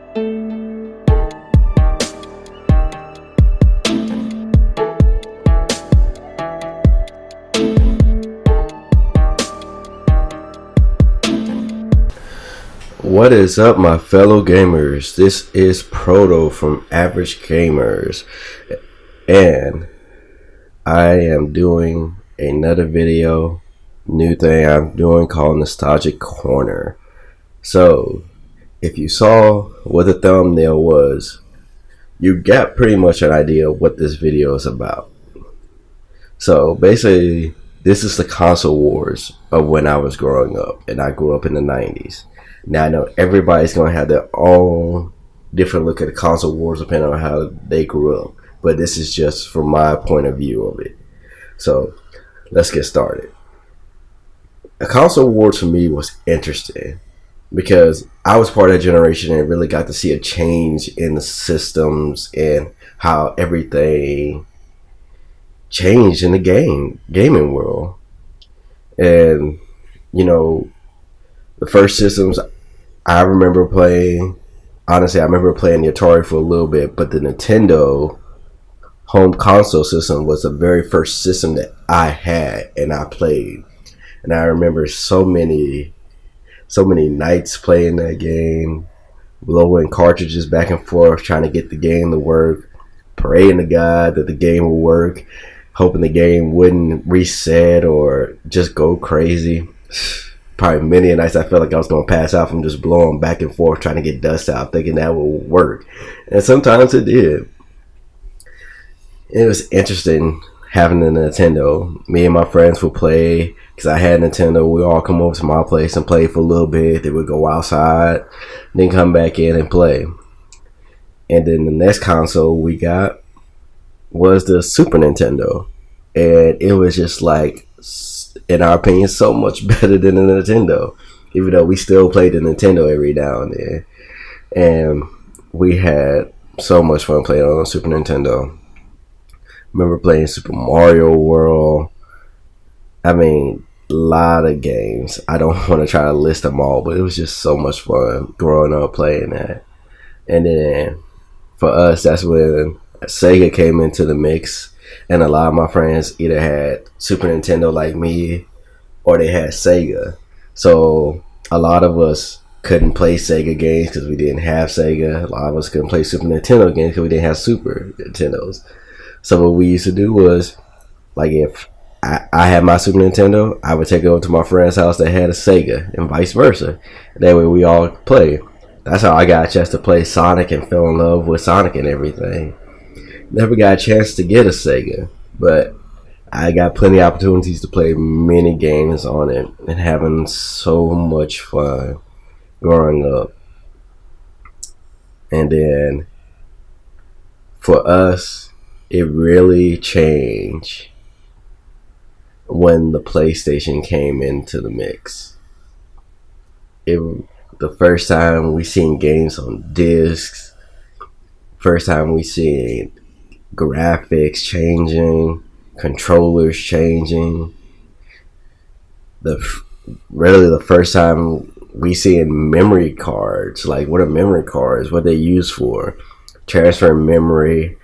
What is up, my fellow gamers? This is Proto from Average Gamers, and I am doing another video, new thing I'm doing called Nostalgic Corner. So, if you saw what the thumbnail was, you got pretty much an idea of what this video is about. So, basically, this is the console wars of when I was growing up, and I grew up in the 90s. Now I know everybody's gonna have their own different look at the console wars depending on how they grew up, but this is just from my point of view of it. So let's get started. The console wars for me was interesting because I was part of that generation and really got to see a change in the systems and how everything changed in the gaming world. And you know, the first systems I remember playing, honestly, I remember playing the Atari for a little bit, but the Nintendo home console system was the very first system that I had and I played. And I remember so many nights playing that game, blowing cartridges back and forth, trying to get the game to work, praying to God that the game would work, hoping the game wouldn't reset or just go crazy. Probably many nights I felt like I was going to pass out from just blowing back and forth trying to get dust out, thinking that would work. And sometimes it did. It was interesting having a Nintendo. Me and my friends would play, because I had Nintendo. We all come over to my place and play for a little bit. They would go outside, then come back in and play. And then the next console we got was the Super Nintendo. And it was just like, in our opinion, so much better than the Nintendo, even though we still played the Nintendo every now and then. And we had so much fun playing on the Super Nintendo. Remember playing Super Mario World. I mean, a lot of games. I don't want to try to list them all, but it was just so much fun growing up playing that. And then for us, that's when Sega came into the mix. And a lot of my friends either had Super Nintendo like me or they had Sega. So a lot of us couldn't play Sega games because we didn't have Sega. A lot of us couldn't play Super Nintendo games because we didn't have Super Nintendos. So what we used to do was, like, if I had my Super Nintendo, I would take it over to my friend's house that had a Sega and vice versa. That way we all play. That's how I got a chance to play Sonic and fell in love with Sonic and everything. Never got a chance to get a Sega, but I got plenty of opportunities to play many games on it and having so much fun growing up. And then for us, it really changed when the PlayStation came into the mix. The first time we seen games on discs, first time we seen graphics changing, controllers changing. Really the first time we seen memory cards. Like, what are memory cards? What they use for? Transfer memory.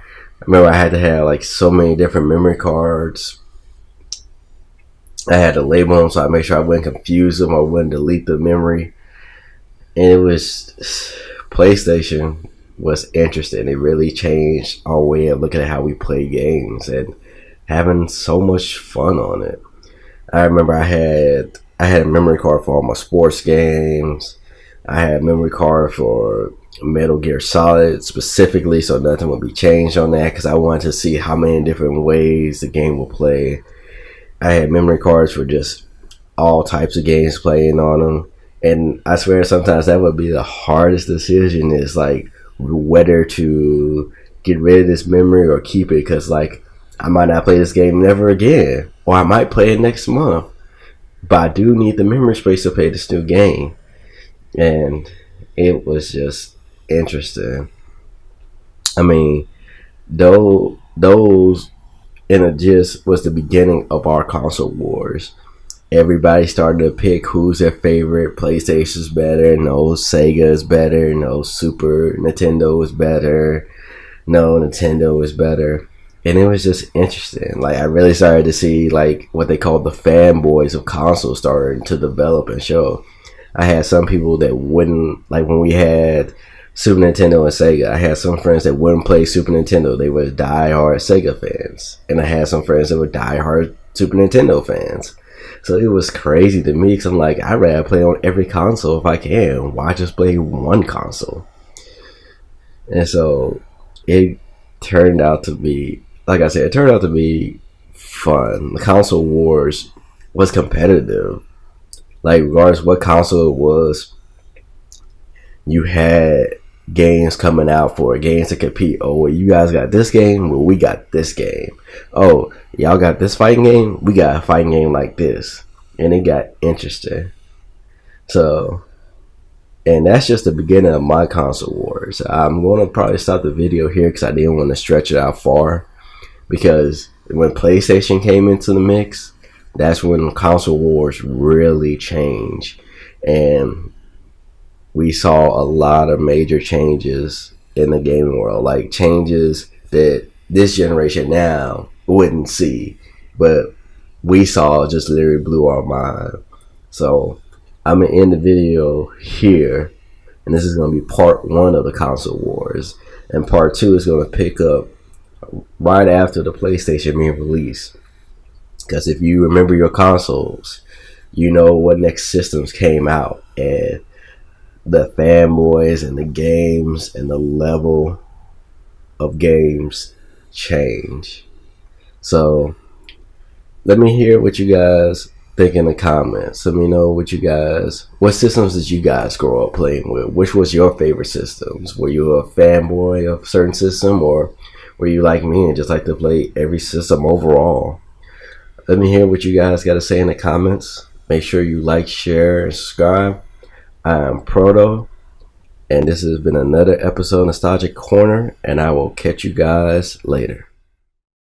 I remember I had to have like so many different memory cards. I had to label them so I made sure I wouldn't confuse them or wouldn't delete the memory. And it was, PlayStation was interesting. It really changed our way of looking at how we play games and having so much fun on it. I remember I had a memory card for all my sports games. I had a memory card for Metal Gear Solid specifically, so nothing would be changed on that because I wanted to see how many different ways the game will play. I had memory cards for just all types of games playing on them. And I swear sometimes that would be the hardest decision, is like whether to get rid of this memory or keep it, because like I might not play this game never again, or I might play it next month, but I do need the memory space to play this new game. And it was just interesting. I mean, those in a gist was the beginning of our console wars. everybody started to pick who's their favorite. PlayStation's better. No, Sega is better. No, Super Nintendo is better. No, Nintendo is better. And it was just interesting. Like, I really started to see, like, what they call the fanboys of consoles starting to develop and show. I had some people that wouldn't, like, when we had Super Nintendo and Sega, I had some friends that wouldn't play Super Nintendo. They were die-hard Sega fans. And I had some friends that were die-hard Super Nintendo fans. So it was crazy to me, because I'm like, I'd rather play on every console if I can. Why just play one console? And so it turned out to be, like I said, it turned out to be fun. The console wars was competitive. Like, regardless what console it was, you had games coming out for it, games to compete. Oh, well, you guys got this game, well, we got this game. Oh, y'all got this fighting game, we got a fighting game like this. And it got interesting. So, and that's just the beginning of my console wars. I'm going to probably stop the video here because I didn't want to stretch it out far. Because when PlayStation came into the mix, that's when console wars really changed. And we saw a lot of major changes in the gaming world. Like, changes that this generation now wouldn't see. But we saw, just literally blew our mind. So I'm going to end the video here. And this is going to be part 1 of the console wars. And part 2 is going to pick up right after the PlayStation being released. Because if you remember your consoles, you know what next systems came out. And the fanboys and the games and the level of games change. So let me hear what you guys think in the comments. Let me know what systems did you guys grow up playing with? Which was your favorite systems? Were you a fanboy of a certain system, or were you like me and just like to play every system overall? Let me hear what you guys got to say in the comments. Make sure you like, share, and subscribe. I am Proto, and this has been another episode of Nostalgic Corner, and I will catch you guys later.